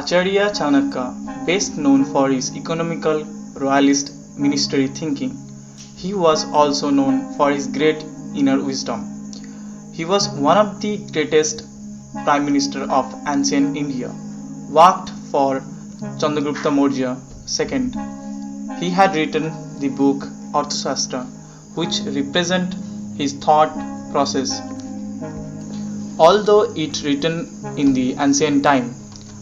Acharya Chanakya, best known for his economical royalist ministry thinking, he was also known for his great inner wisdom. He was one of the greatest prime minister of ancient India, worked for Chandragupta Maurya II. He had written the book Arthashastra, which represent his thought process, although it written in the ancient time,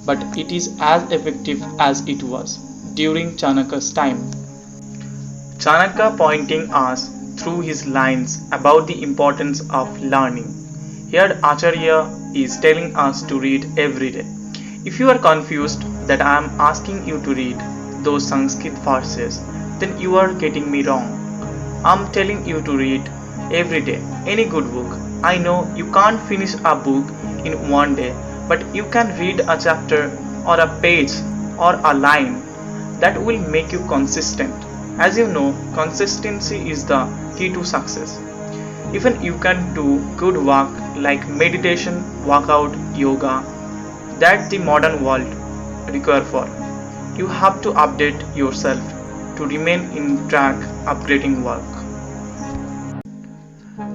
but it is as effective as it was during Chanakya's time. Chanakya pointing us through his lines about the importance of learning. Here Acharya is telling us to read every day. If you are confused that I am asking you to read those Sanskrit verses, then you are getting me wrong. I am telling you to read every day any good book. I know you can't finish a book in one day, but you can read a chapter or a page or a line that will make you consistent. As you know, consistency is the key to success. Even you can do good work like meditation, workout, yoga that the modern world require for. You have to update yourself to remain in track upgrading work.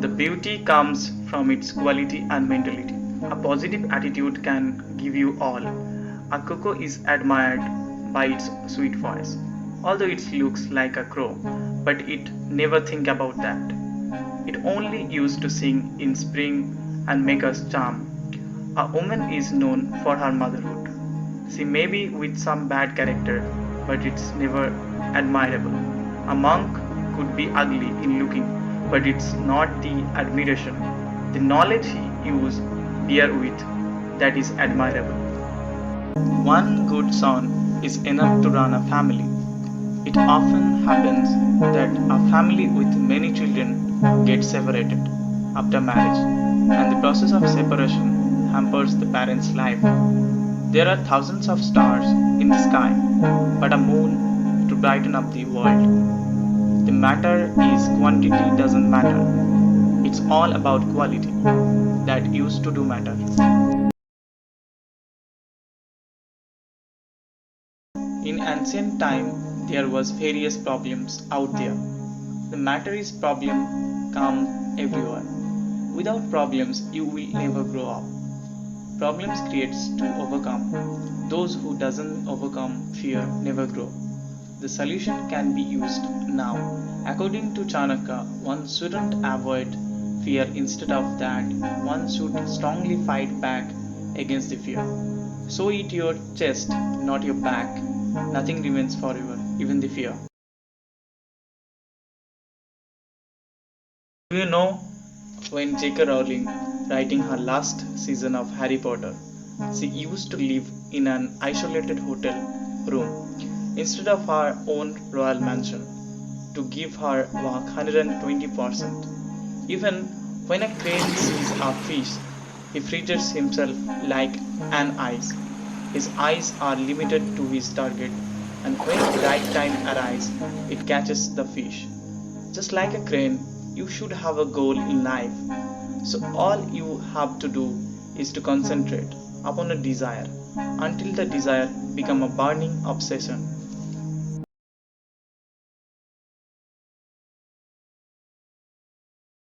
The beauty comes from its quality and mentality. A positive attitude can give you all. A cuckoo is admired by its sweet voice, although it looks like a crow, but it never think about that. It only used to sing in spring and make us charm. A woman is known for her motherhood. She may be with some bad character, but it's never admirable. A monk could be ugly in looking, but it's not the admiration, the knowledge he used bear with that is admirable. One good son is enough to run a family. It often happens that a family with many children gets separated after marriage, and the process of separation hampers the parent's life. There are thousands of stars in the sky, but a moon to brighten up the world. The matter is quantity doesn't matter. It's all about quality. That used to do matter. In ancient time, there was various problems out there. The matter is problem come everywhere. Without problems, you will never grow up. Problems creates to overcome. Those who doesn't overcome fear never grow. The solution can be used now. According to Chanakya, one shouldn't avoid fear. Instead of that, one should strongly fight back against the fear. Show it your chest, not your back. Nothing remains forever, even the fear. Do you know when J.K. Rowling writing her last season of Harry Potter, she used to live in an isolated hotel room instead of her own royal mansion to give her work 120%. Even when a crane sees a fish, he freezes himself like an ice. His eyes are limited to his target, and when the right time arrives, it catches the fish. Just like a crane, you should have a goal in life. So all you have to do is to concentrate upon a desire until the desire become a burning obsession.